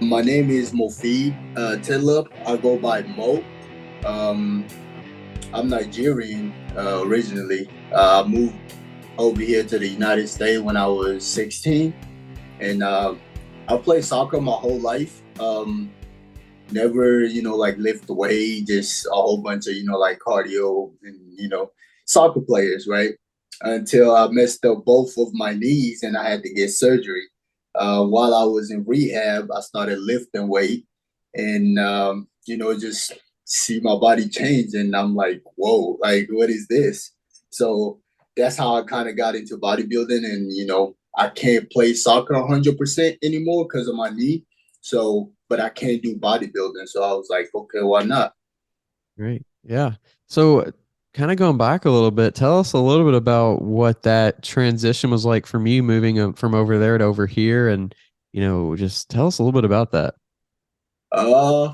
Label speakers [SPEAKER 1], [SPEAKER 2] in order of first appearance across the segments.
[SPEAKER 1] My name is Mofid Tidlip. I go by Mo. Um, I'm Nigerian originally. I moved over here to the United States when I was 16, and I played soccer my whole life. Never, like lift weight, just a whole bunch of, like cardio and, soccer players, right? Until I messed up both of my knees and I had to get surgery. While I was in rehab, I started lifting weight and, just see my body change. And I'm like, whoa, like, what is this? So that's how I kind of got into bodybuilding. And, I can't play soccer 100% anymore because of my knee. So, but I can't do bodybuilding. So I was like, okay, why not?
[SPEAKER 2] Great. Yeah. So, kind of going back a little bit, tell us a little bit about what that transition was like from you moving from over there to over here. And, just tell us a little bit about that.
[SPEAKER 1] Uh,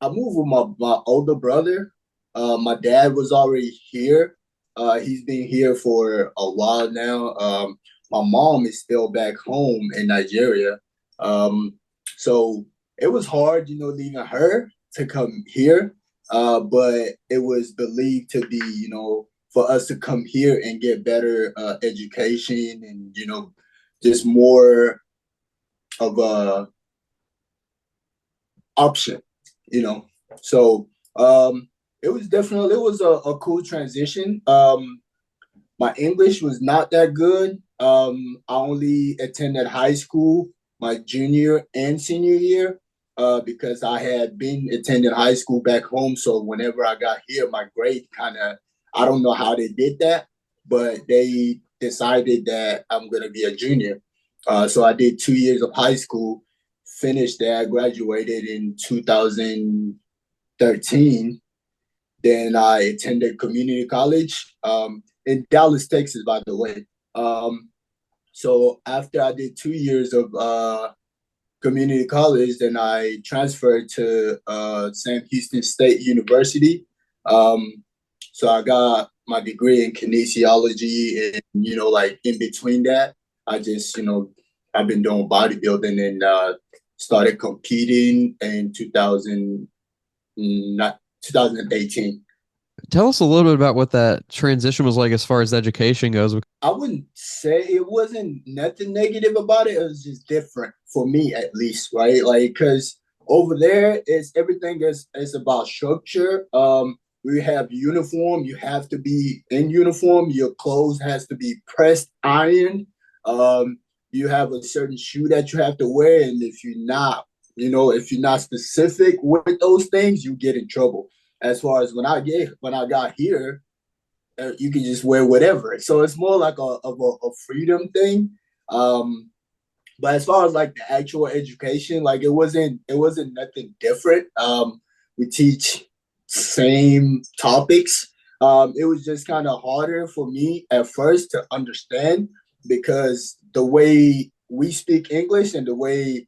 [SPEAKER 1] I moved with my older brother. My dad was already here. He's been here for a while now. My mom is still back home in Nigeria. So it was hard, leaving her to come here. But it was believed to be, for us to come here and get better education and, just more of a option, you know. So it was a cool transition. My English was not that good. I only attended high school my junior and senior year because I had been attending high school back home. So whenever I got here, my grade kind of, I don't know how they did that, but they decided that I'm going to be a junior. So I did 2 years of high school, finished there, graduated in 2013. Then I attended community college in Dallas, Texas, by the way. So after I did 2 years of community college, then I transferred to Sam Houston State University. Um, so I got my degree in kinesiology, and like in between that, I just I've been doing bodybuilding and started competing in 2018.
[SPEAKER 2] Tell us a little bit about what that transition was like as far as education goes.
[SPEAKER 1] I wouldn't say it wasn't nothing negative about it. It was just different for me, at least, right? Like, because over there, it's everything is about structure. We have uniform. You have to be in uniform. Your clothes has to be pressed, ironed. You have a certain shoe that you have to wear, and if you're not, if you're not specific with those things, you get in trouble. As far as when I got here, you can just wear whatever. So it's more like a freedom thing. Um, but as far as like the actual education, like it wasn't nothing different. We teach same topics. It was just kind of harder for me at first to understand because the way we speak English and the way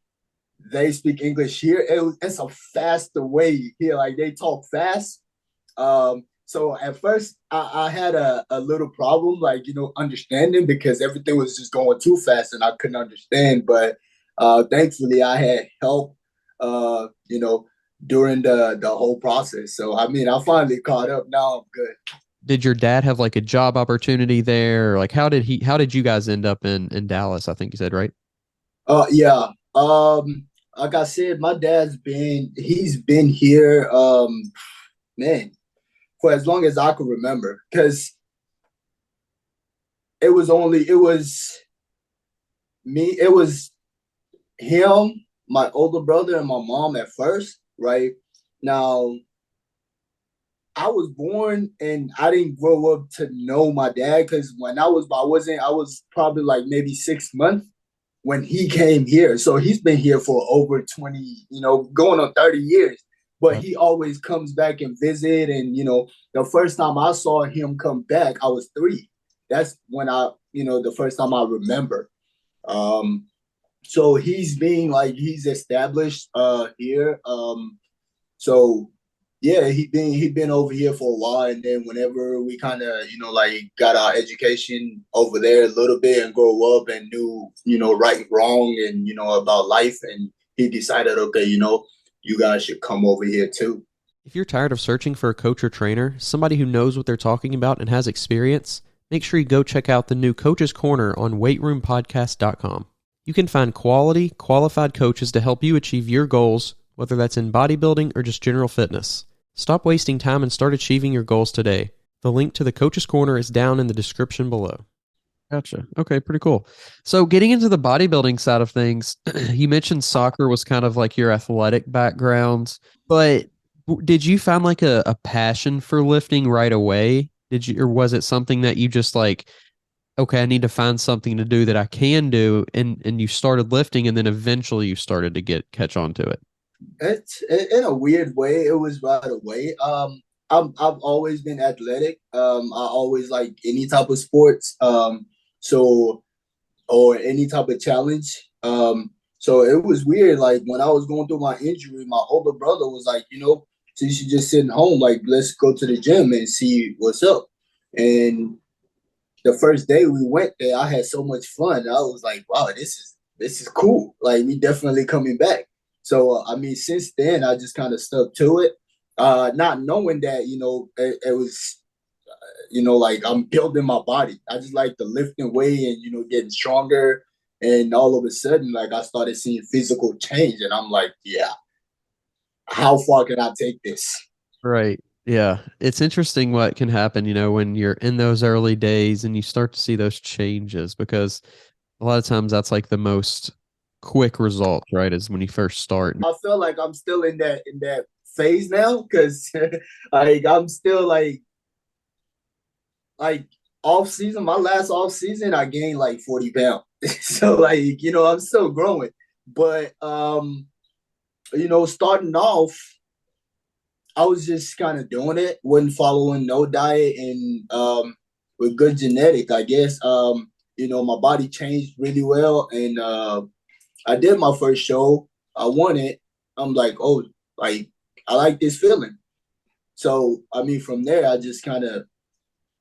[SPEAKER 1] they speak English here, it's a faster way here. Like they talk fast, so at first I had a little problem, like, understanding because everything was just going too fast and I couldn't understand. But thankfully I had help, during the whole process. So I mean, I finally caught up. Now I'm good.
[SPEAKER 2] Did your dad have like a job opportunity there? Or like how did you guys end up in Dallas? I think you said, right?
[SPEAKER 1] Yeah. Like I said, my he's been here, man, for as long as I could remember. Because it was me, it was him, my older brother, and my mom at first, right? Now, I was born and I didn't grow up to know my dad because I was probably like maybe 6 months when he came here. So he's been here for over 20, going on 30 years. But
[SPEAKER 2] Wow.
[SPEAKER 1] he always comes back and visit. And, the first time I saw him come back, I was 3. That's when the first time I remember. Um, so he's established here. So yeah, he been over here for a while, and then whenever we kind of like got our education over there a little bit and grow up and knew right and wrong and about life, and he decided, okay, you guys should come over here too.
[SPEAKER 2] If you're tired of searching for a coach or trainer, somebody who knows what they're talking about and has experience, make sure you go check out the new Coach's Corner on weightroompodcast.com. You can find quality, qualified coaches to help you achieve your goals, whether that's in bodybuilding or just general fitness. Stop wasting time and start achieving your goals today. The link to the Coach's Corner is down in the description below. Gotcha. Okay, pretty cool. So getting into the bodybuilding side of things, you mentioned soccer was kind of like your athletic background, but did you find like a passion for lifting right away? Did you, or was it something that you just like, okay, I need to find something to do that I can do, and you started lifting, and then eventually you started to catch on to it?
[SPEAKER 1] It's in a weird way. It was right away. I've always been athletic. I always like any type of sports. So or any type of challenge. So it was weird. Like when I was going through my injury, my older brother was like, so you should just sit at home. Like let's go to the gym and see what's up. And the first day we went there, I had so much fun. I was like, wow, this is cool. Like we definitely coming back. So I mean, since then I just kind of stuck to it, not knowing that it was like I'm building my body. I just like the lifting weight and getting stronger. And all of a sudden, like I started seeing physical change, and I'm like, yeah, how far can I take this?
[SPEAKER 2] Right. Yeah. It's interesting what can happen, when you're in those early days and you start to see those changes, because a lot of times that's like the most quick result, right? Is when you first start.
[SPEAKER 1] I feel like I'm still in that phase now because like I'm still like off season, my last off season, I gained like 40 pounds. So like, I'm still growing. But starting off, I was just kind of doing it, wasn't following no diet and with good genetic, I guess. My body changed really well and I did my first show. I won it. I'm like, oh, like I like this feeling. So I mean from there I just kind of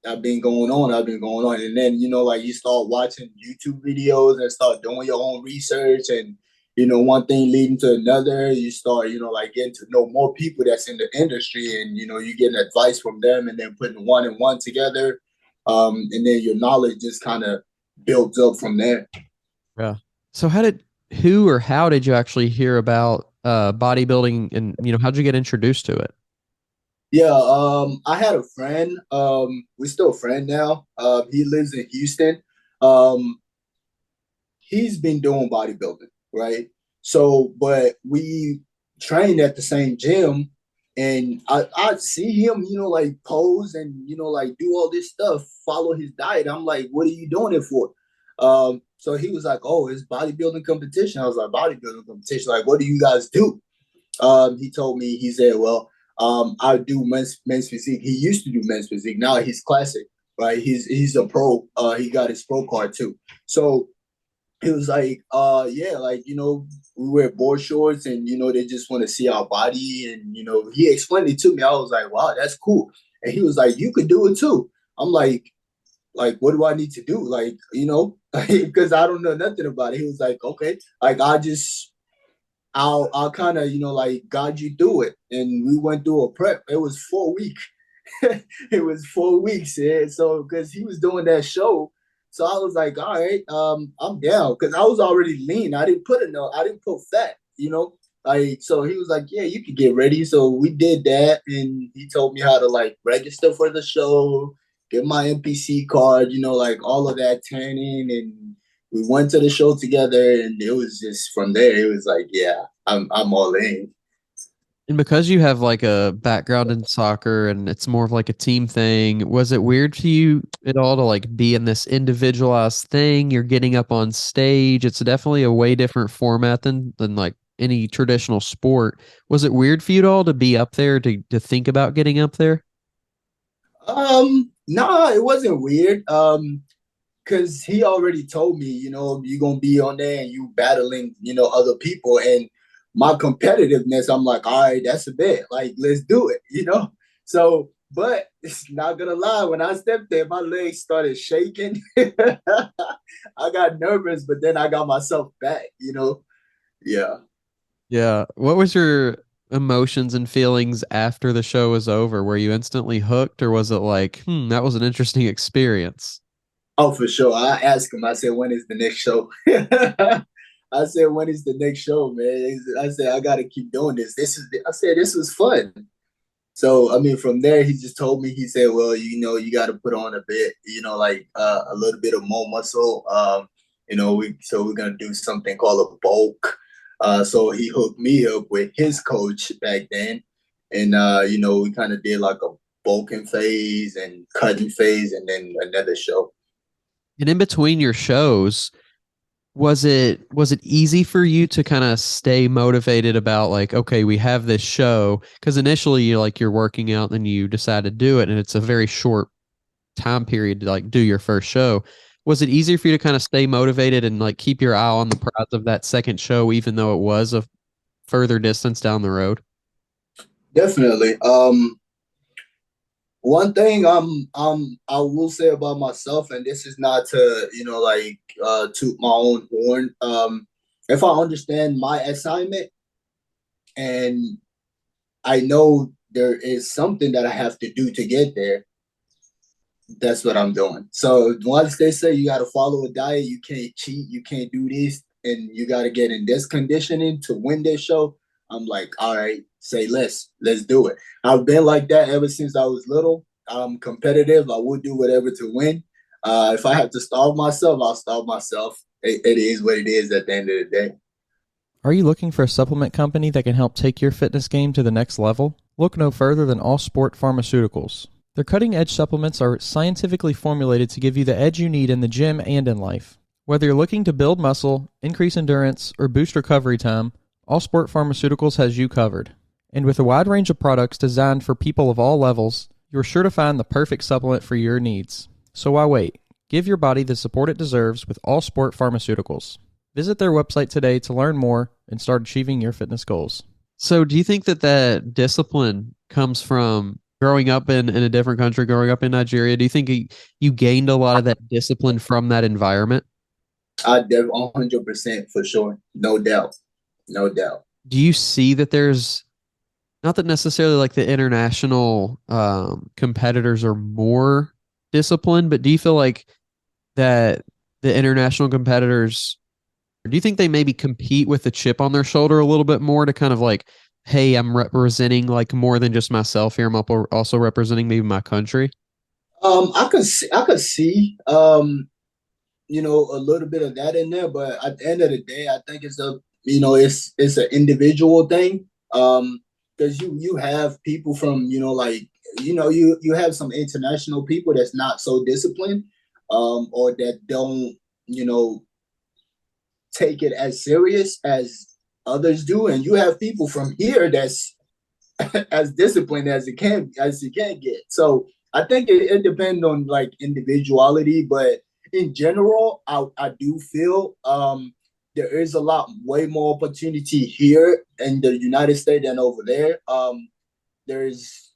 [SPEAKER 1] I've been going on. And then, like you start watching YouTube videos and start doing your own research and, one thing leading to another, you start, like getting to know more people that's in the industry and, you getting advice from them and then putting one and one together. And then your knowledge just kind of builds up from there.
[SPEAKER 2] Yeah. So who or how did you actually hear about bodybuilding, and, how'd you get introduced to it?
[SPEAKER 1] Yeah, I had a friend. We're still a friend now. He lives in Houston. Um, he's been doing bodybuilding, right? So, but we trained at the same gym, and I see him, like pose and like do all this stuff, follow his diet. I'm like, what are you doing it for? So he was like, oh, it's bodybuilding competition. I was like, bodybuilding competition. Like, what do you guys do? He told me, he said, well, I do men's physique. He used to do men's physique. Now he's classic, right? He's a pro. He got his pro card too. So he was like, yeah, like, we wear board shorts and, they just want to see our body. And, he explained it to me. I was like, wow, that's cool. And he was like, you could do it too. I'm like, what do I need to do? Like, because I don't know nothing about it. He was like, okay, like I'll kind of, like guide you through it. And we went through a prep. It was 4 weeks. It was 4 weeks. Yeah. So, because he was doing that show. So I was like, all right, I'm down. Because I was already lean. I didn't put fat, Like, so he was like, yeah, you can get ready. So we did that. And he told me how to like register for the show, get my NPC card, like all of that training. And we went to the show together, and it was just from there. It was like, yeah, I'm all in.
[SPEAKER 2] And because you have like a background in soccer and it's more of like a team thing, was it weird to you at all to like be in this individualized thing? You're getting up on stage. It's definitely a way different format than like any traditional sport. Was it weird for you at all to be up there, to think about getting up there?
[SPEAKER 1] No, it wasn't weird. Because he already told me, you're gonna be on there and you battling, other people. And my competitiveness, I'm like, all right, that's a bet. Like, let's do it. So, but it's not gonna lie, when I stepped there, my legs started shaking. I got nervous, but then I got myself back. Yeah.
[SPEAKER 2] Yeah. What was your emotions and feelings after the show was over? Were you instantly hooked, or was it like, that was an interesting experience?
[SPEAKER 1] Oh, for sure. I asked him. I said, "When is the next show?" I said, "When is the next show, man?" I said, "I got to keep doing this. I said, this was fun." So, I mean, from there, he just told me. He said, "Well, you got to put on a bit, like a little bit of more muscle. We're gonna do something called a bulk." So he hooked me up with his coach back then, and we kind of did like a bulking phase and cutting phase, and then another show.
[SPEAKER 2] And in between your shows, was it easy for you to kind of stay motivated about like, okay, we have this show? Because initially you're working out, then you decide to do it, and it's a very short time period to like do your first show. Was it easier for you to kind of stay motivated and like keep your eye on the prize of that second show, even though it was a further distance down the road?
[SPEAKER 1] Definitely. One thing I will say about myself, and this is not to toot my own horn. If I understand my assignment and I know there is something that I have to do to get there, that's what I'm doing. So once they say you got to follow a diet, you can't cheat, you can't do this, and you got to get in this conditioning to win this show, I'm like, all right, say less, let's do it. I've been like that ever since I was little. I'm competitive. I will do whatever to win. If I have to starve myself, I'll starve myself. It is what it is at the end of the day.
[SPEAKER 3] Are you looking for a supplement company that can help take your fitness game to the next level? Look no further than All Sport Pharmaceuticals. Their cutting-edge supplements are scientifically formulated to give you the edge you need in the gym and in life. Whether you're looking to build muscle, increase endurance, or boost recovery time, All Sport Pharmaceuticals has you covered. And with a wide range of products designed for people of all levels, you're sure to find the perfect supplement for your needs. So why wait? Give your body the support it deserves with All Sport Pharmaceuticals. Visit their website today to learn more and start achieving your fitness goals.
[SPEAKER 2] So do you think that that discipline comes from growing up in a different country, growing up in Nigeria? Do you think you gained a lot of that discipline from that environment?
[SPEAKER 1] I def 100% for sure, no doubt, no doubt.
[SPEAKER 2] Do you see that there's not that necessarily like the international competitors are more disciplined, but do you feel like that the international competitors, or do you think they maybe compete with a chip on their shoulder a little bit more to kind of like, hey, I'm representing like more than just myself here. I'm also representing maybe my country.
[SPEAKER 1] I could see, a little bit of that in there, but at the end of the day, I think it's an individual thing. Because you have people from, you have some international people that's not so disciplined, or that don't, you know, take it as serious as others do, and you have people from here that's as disciplined as you can get. So I think it depends on like individuality, but in general, I do feel there is a lot way more opportunity here in the United States than over there. There's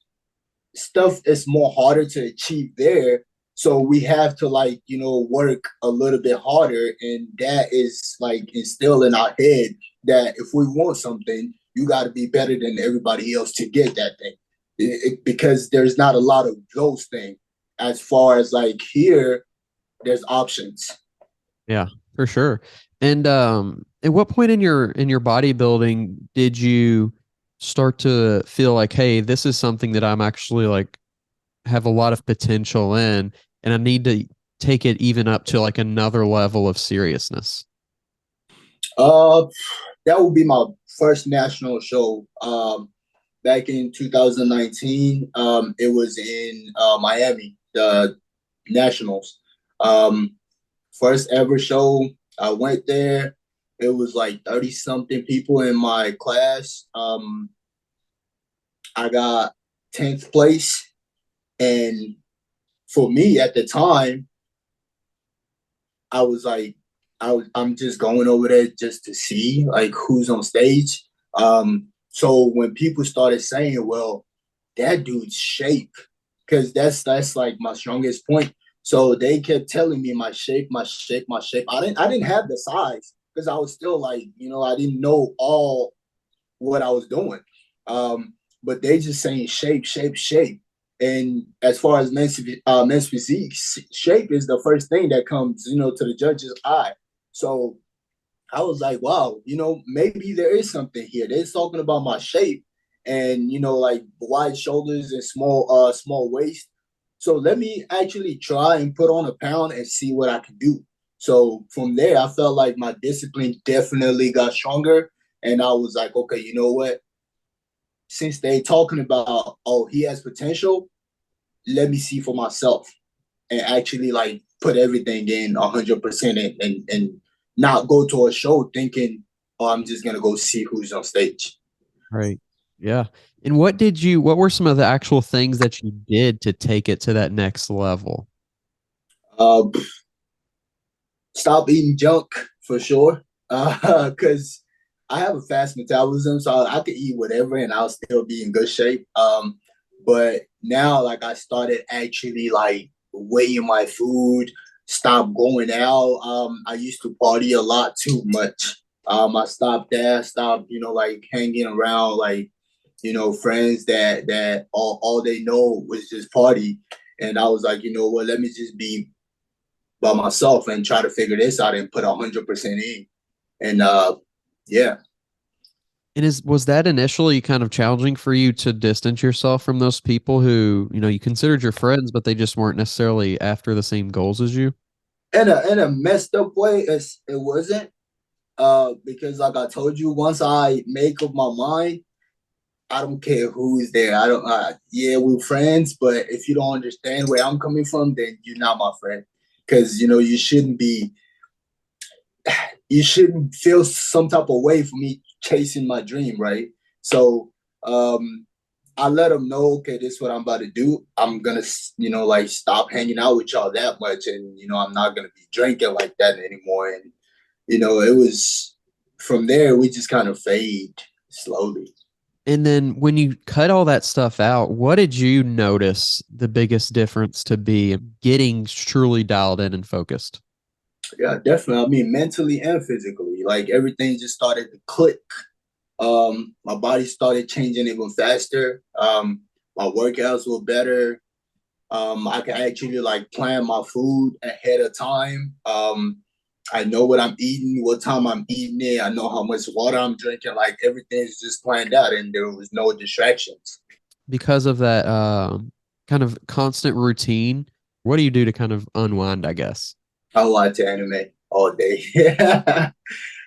[SPEAKER 1] stuff is more harder to achieve there. So we have to work a little bit harder. And that is like instilled in our head that if we want something, you got to be better than everybody else to get that thing. Because there's not a lot of those things. As far as like here, there's options.
[SPEAKER 2] Yeah, for sure. And at what point in your bodybuilding did you start to feel like, hey, this is something that I'm actually like have a lot of potential in, and I need to take it even up to like another level of seriousness?
[SPEAKER 1] Uh, that would be my first national show. Back in 2019, it was in Miami, the Nationals. Um, First ever show. I went there. It was like 30 something people in my class. I got 10th place. And for me at the time, I was like, I'm just going over there just to see like who's on stage. So when people started saying, well, that dude's shape, because that's like my strongest point. So they kept telling me my shape, my shape, my shape. I didn't have the size because I was still like, I didn't know all. what I was doing. But they just saying shape, shape, shape. And as far as men's physique, shape is the first thing that comes, to the judge's eye. So I was like, wow, maybe there is something here. They're talking about my shape and, like wide shoulders and small waist. So let me actually try and put on a pound and see what I can do. So from there, I felt like my discipline definitely got stronger. And I was like, okay, you know what? Since they talking about, oh, he has potential, let me see for myself and actually like put everything in 100% and not go to a show thinking, oh, I'm just going to go see who's on stage.
[SPEAKER 2] Right. Yeah. And what were some of the actual things that you did to take it to that next level?
[SPEAKER 1] Stop eating junk for sure. Cause I have a fast metabolism, so I could eat whatever and I'll still be in good shape. But now like I started actually like weighing my food, stop going out. I used to party a lot too much. I stopped that, stopped, like hanging around like, friends that all they know was just party. And I was like, you know what, let me just be by myself and try to figure this out and put 100% in. And yeah.
[SPEAKER 2] And was that initially kind of challenging for you to distance yourself from those people who, you considered your friends, but they just weren't necessarily after the same goals as you?
[SPEAKER 1] In a messed up way, it wasn't. Because like I told you, once I make up my mind, I don't care who's there. I don't. Yeah, we're friends, but if you don't understand where I'm coming from, then you're not my friend. Because you shouldn't be. You shouldn't feel some type of way for me chasing my dream, right? So I let them know, okay, this is what I'm about to do. I'm gonna, like stop hanging out with y'all that much, and I'm not gonna be drinking like that anymore. And it was from there we just kind of fade slowly.
[SPEAKER 2] And then when you cut all that stuff out, what did you notice the biggest difference to be getting truly dialed in and focused?
[SPEAKER 1] Yeah, definitely. I mean, mentally and physically, like everything just started to click. My body started changing even faster. My workouts were better. I can actually like plan my food ahead of time. I know what I'm eating, what time I'm eating it. I know how much water I'm drinking. Like everything's just planned out, and there was no distractions.
[SPEAKER 2] Because of that kind of constant routine, what do you do to kind of unwind, I guess?
[SPEAKER 1] I watch anime all day.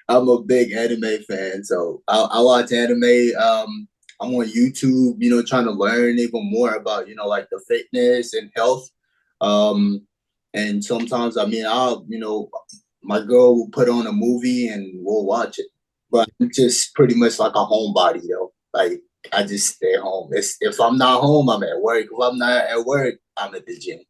[SPEAKER 1] I'm a big anime fan, so I watch anime. I'm on YouTube, trying to learn even more about, like the fitness and health. And sometimes, I mean, my girl will put on a movie and we'll watch it. But I'm just pretty much like a homebody, though. Like I just stay home. If I'm not home, I'm at work. If I'm not at work, I'm at the gym.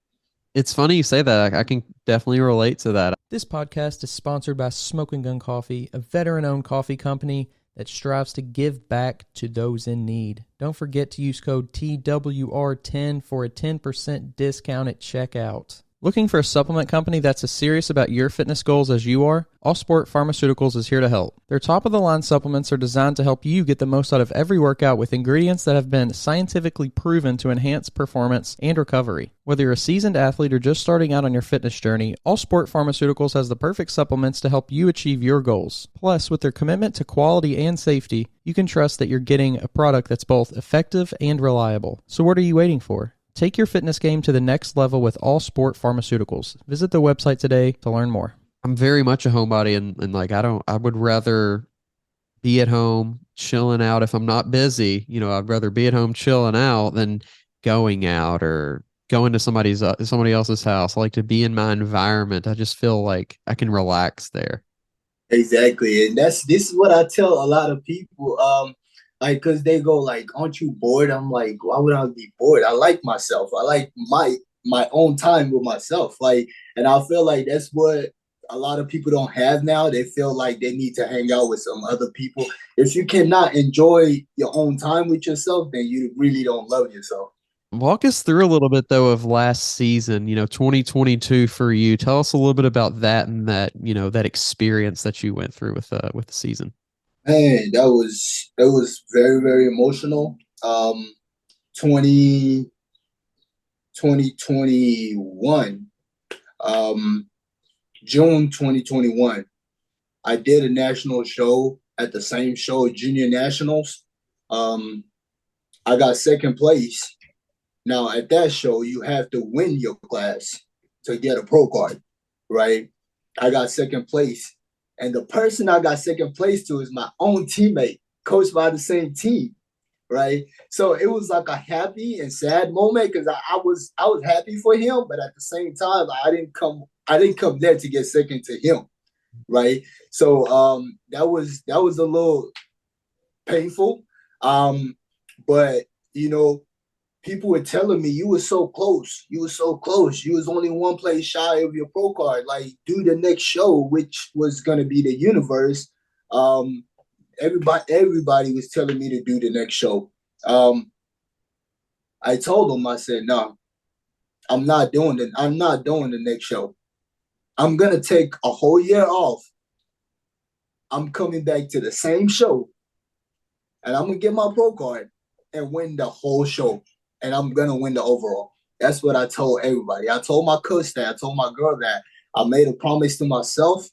[SPEAKER 2] It's funny you say that. I can definitely relate to that.
[SPEAKER 3] This podcast is sponsored by Smoking Gun Coffee, a veteran-owned coffee company that strives to give back to those in need. Don't forget to use code TWR10 for a 10% discount at checkout. Looking for a supplement company that's as serious about your fitness goals as you are? All Sport Pharmaceuticals is here to help. Their top-of-the-line supplements are designed to help you get the most out of every workout with ingredients that have been scientifically proven to enhance performance and recovery. Whether you're a seasoned athlete or just starting out on your fitness journey, All Sport Pharmaceuticals has the perfect supplements to help you achieve your goals. Plus, with their commitment to quality and safety, you can trust that you're getting a product that's both effective and reliable. So what are you waiting for? Take your fitness game to the next level with All Sport Pharmaceuticals. Visit the website today to learn more.
[SPEAKER 2] I'm very much a homebody and like I would rather be at home chilling out if I'm not busy. I'd rather be at home chilling out than going out or going to somebody else's house. I like to be in my environment. I just feel like I can relax there.
[SPEAKER 1] Exactly. And this is what I tell a lot of people. Like, cause they go like, aren't you bored? I'm like, why would I be bored? I like myself. I like my own time with myself. Like, and I feel like that's what a lot of people don't have now. They feel like they need to hang out with some other people. If you cannot enjoy your own time with yourself, then you really don't love yourself.
[SPEAKER 2] Walk us through a little bit though of last season, 2022 for you. Tell us a little bit about that and that, that experience that you went through with the season.
[SPEAKER 1] Man, that was very, very emotional. 20 2021, June 2021, I did a national show at the same show, Junior Nationals. Um, I got second place. Now, at that show, you have to win your class to get a pro card, right? I got second place. And the person I got second place to is my own teammate, coached by the same team, right? So it was like a happy and sad moment because I was happy for him, but at the same time, I didn't come there to get second to him, right? So that was a little painful. Um, but you know, people were telling me you were so close. You were so close. You was only one place shy of your pro card. Like, do the next show, which was gonna be the universe. Um, everybody was telling me to do the next show. Um, I told them, I said, no, I'm not doing the next show. I'm gonna take a whole year off. I'm coming back to the same show and I'm gonna get my pro card and win the whole show. And I'm gonna win the overall. That's what I told everybody. I told my coach that. I told my girl that. I made a promise to myself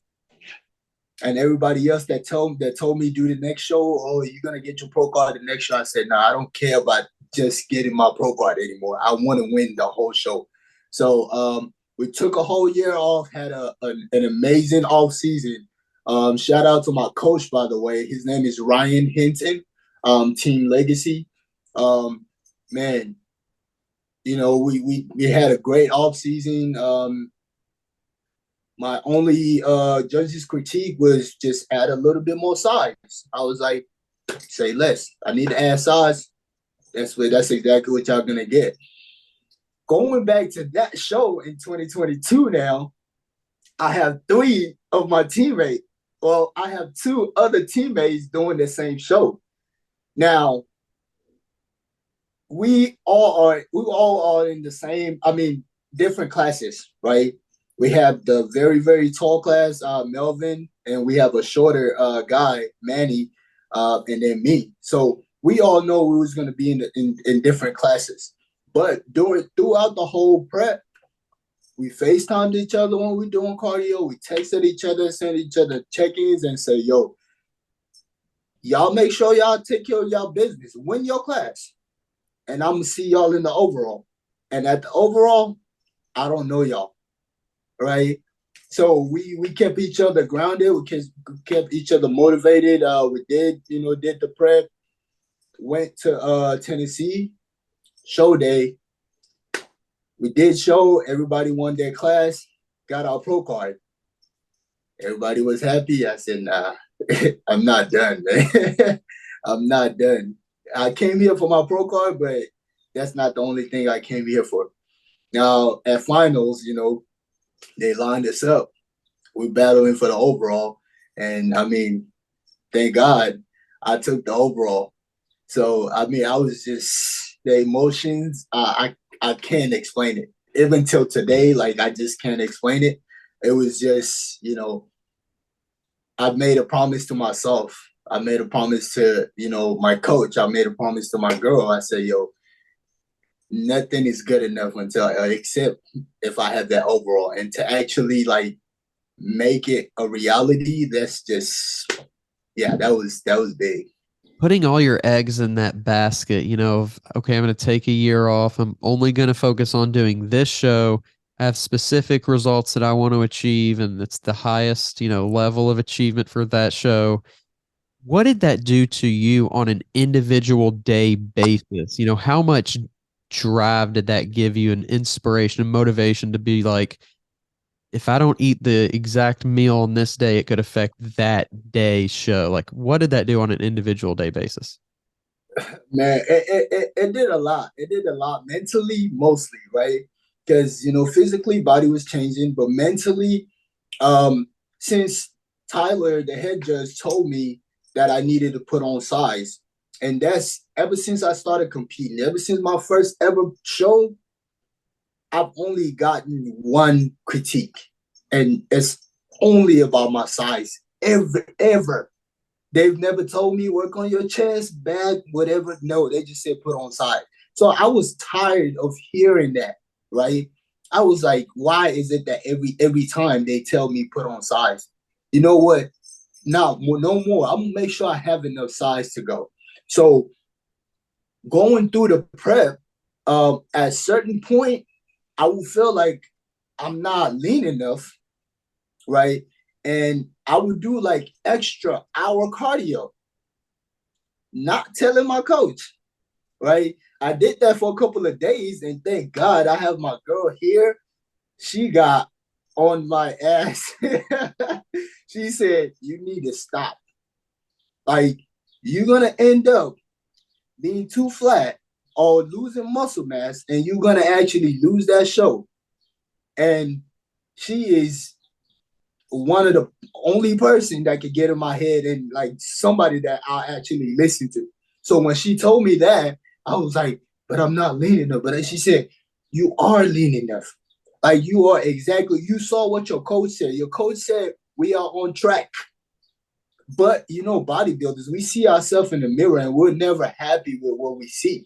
[SPEAKER 1] and everybody else that told me do the next show. Oh, you're gonna get your pro card the next show. I said, no, I don't care about just getting my pro card anymore. I want to win the whole show. So we took a whole year off. Had an amazing off season. Shout out to my coach, by the way. His name is Ryan Hinton. Team Legacy. Man, we had a great off season. My only judge's critique was just add a little bit more size. I was like, say less. I need to add size. That's exactly what y'all gonna get. Going back to that show in 2022 now, I have three of my teammates. Well, I have two other teammates doing the same show. Now, we all are in the same, different classes, right? We have the very, very tall class, Melvin, and we have a shorter guy, Manny, and then me. So we all know we was going to be in different classes. But throughout the whole prep, we FaceTimed each other when we doing cardio. We texted each other, sent each other check-ins, and say, yo, y'all make sure y'all take care of y'all business. Win your class. And I'm going to see y'all in the overall. And at the overall, I don't know y'all, right? So we kept each other grounded. We kept each other motivated. We did the prep, went to Tennessee, show day. We did show. Everybody won their class, got our pro card. Everybody was happy. I said, nah, I'm not done, man. I'm not done. I came here for my pro card, but that's not the only thing I came here for. Now, at finals, they lined us up. We're battling for the overall. And thank God I took the overall. So, I was just, the emotions, I can't explain it. Even till today, like, I just can't explain it. It was just, I made a promise to myself. I made a promise to, my coach. I made a promise to my girl. I said, yo, nothing is good enough until except if I have that overall. And to actually like make it a reality, that's just that was big.
[SPEAKER 2] Putting all your eggs in that basket, of, okay, I'm going to take a year off. I'm only going to focus on doing this show. I have specific results that I want to achieve, and it's the highest, level of achievement for that show. What did that do to you on an individual day basis? How much drive did that give you, and inspiration and motivation to be like, if I don't eat the exact meal on this day, it could affect that day's show? Like, what did that do on an individual day basis?
[SPEAKER 1] Man, it did a lot. It did a lot mentally, mostly, right? Because physically, body was changing, but mentally, since Tyler, the head judge, told me that I needed to put on size, and that's ever since I started competing. Ever since my first ever show, I've only gotten one critique, and it's only about my size. Ever. They've never told me work on your chest, back, whatever. No, they just said put on size. So I was tired of hearing that, right? I was like, why is it that every time they tell me put on size? You know what? Now, no more. I'm gonna make sure I have enough size to go. So going through the prep, at a certain point, I would feel like I'm not lean enough, right? And I would do like extra hour cardio, not telling my coach, right? I did that for a couple of days, and thank God I have my girl here. She got on my ass. She said, "You need to stop. Like, you're gonna end up being too flat or losing muscle mass, and you're gonna actually lose that show." And she is one of the only person that could get in my head and like somebody that I actually listen to. So when she told me that, I was like, but I'm not lean enough. But then she said, you are lean enough. Like you are exactly, you saw what your coach said. Your coach said we are on track. But you know, bodybuilders, we see ourselves in the mirror and we're never happy with what we see.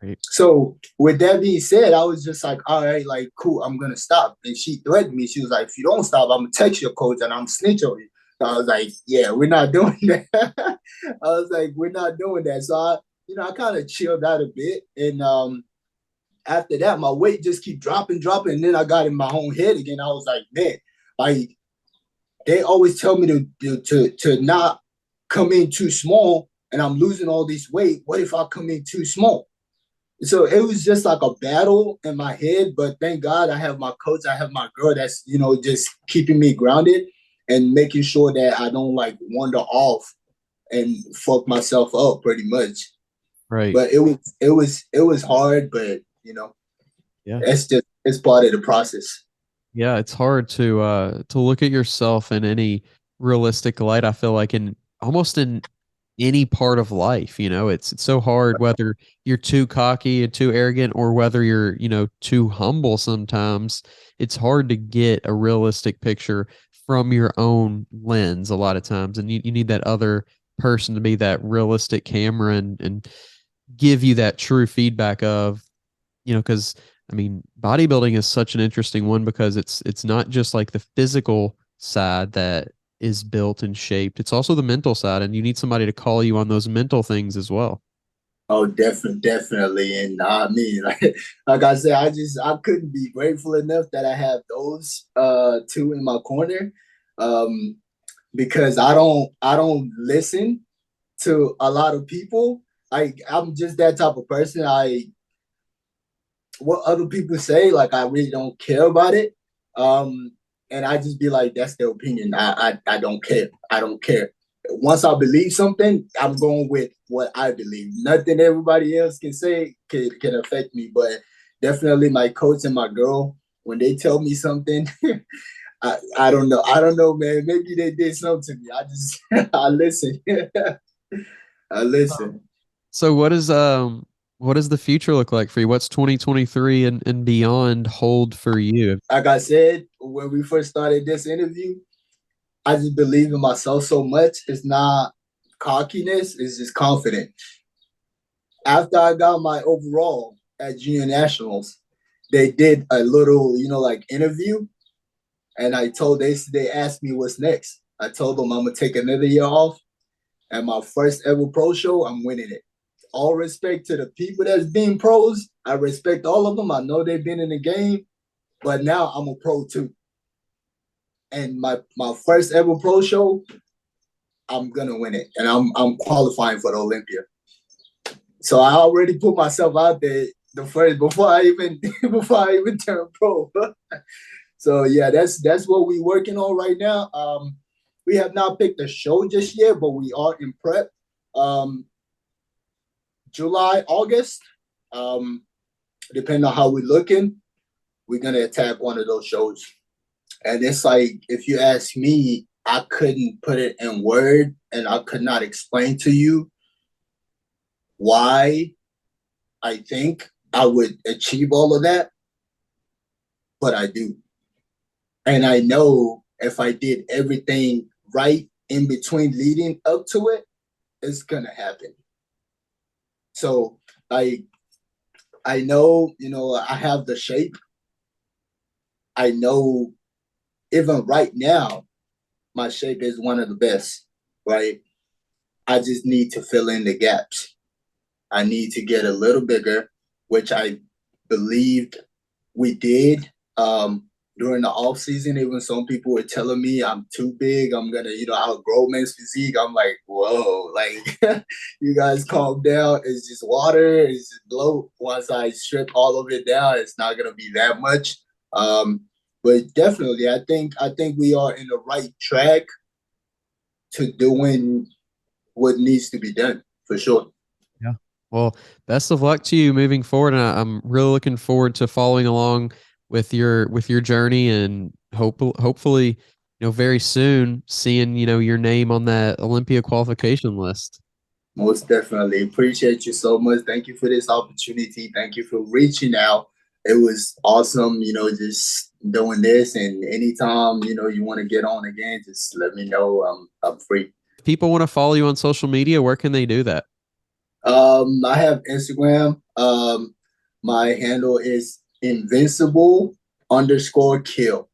[SPEAKER 2] Right.
[SPEAKER 1] So with that being said, I was just like, all right, like, cool, I'm gonna stop. And she threatened me. She was like, if you don't stop, I'm gonna text your coach and I'm snitch on you. So I was like, yeah, we're not doing that. I was like, we're not doing that. So I kind of chilled out a bit. And after that, my weight just keep dropping. And then I got in my own head again. I was like, man, like they always tell me to not come in too small and I'm losing all this weight. What if I come in too small? So it was just like a battle in my head, but thank God I have my coach, I have my girl that's, just keeping me grounded and making sure that I don't like wander off and fuck myself up pretty much.
[SPEAKER 2] Right.
[SPEAKER 1] But it was hard, but
[SPEAKER 2] Yeah.
[SPEAKER 1] it's part of the process.
[SPEAKER 2] Yeah, it's hard to look at yourself in any realistic light. I feel like in almost in any part of life, it's so hard whether you're too cocky and too arrogant or whether you're, too humble sometimes. It's hard to get a realistic picture from your own lens a lot of times. And you need that other person to be that realistic camera and give you that true feedback of, because I mean, bodybuilding is such an interesting one because it's not just like the physical side that is built and shaped. It's also the mental side, and you need somebody to call you on those mental things as well.
[SPEAKER 1] Oh, definitely. And I mean, like I said, I couldn't be grateful enough that I have those two in my corner. Because I don't listen to a lot of people. I'm just that type of person. What other people say, like I really don't care about it. And I just be like, that's their opinion. I don't care. I don't care. Once I believe something, I'm going with what I believe. Nothing everybody else can say can affect me. But definitely my coach and my girl, when they tell me something, I don't know. I don't know, man. Maybe they did something to me. I just I listen. I listen.
[SPEAKER 2] So what does the future look like for you? What's 2023 and beyond hold for you?
[SPEAKER 1] Like I said, when we first started this interview, I just believe in myself so much. It's not cockiness, it's just confidence. After I got my overall at Junior Nationals, they did a little, like interview. And they asked me what's next. I told them I'm gonna take another year off. And my first ever pro show, I'm winning it. All respect to the people that's being pros. I respect all of them. I know they've been in the game, but now I'm a pro too. And my first ever pro show, I'm gonna win it, and I'm qualifying for the Olympia. So I already put myself out there before I even turn pro. So yeah, that's what we're working on right now. We have not picked a show just yet, but we are in prep. July, August, depending on how we're looking, we're gonna attack one of those shows. And it's like, if you ask me, I couldn't put it in word and I could not explain to you why I think I would achieve all of that, but I do. And I know if I did everything right in between leading up to it, it's gonna happen. So I know, I have the shape. I know even right now, my shape is one of the best, right? I just need to fill in the gaps. I need to get a little bigger, which I believed we did. During the off season, even some people were telling me I'm too big. I'm gonna, outgrow men's physique. I'm like, whoa, like you guys calm down. It's just water. It's just bloat. Once I strip all of it down, it's not gonna be that much. But definitely, I think we are in the right track to doing what needs to be done for sure.
[SPEAKER 2] Yeah. Well, best of luck to you moving forward, and I'm really looking forward to following along with your journey, and hopefully, very soon seeing your name on that Olympia qualification list.
[SPEAKER 1] Most definitely. Appreciate you so much. Thank you for this opportunity. Thank you for reaching out. It was awesome, just doing this. And anytime, you want to get on again, just let me know. I'm free.
[SPEAKER 2] If people want to follow you on social media, where can they do that?
[SPEAKER 1] I have Instagram. My handle is Invincible_kill.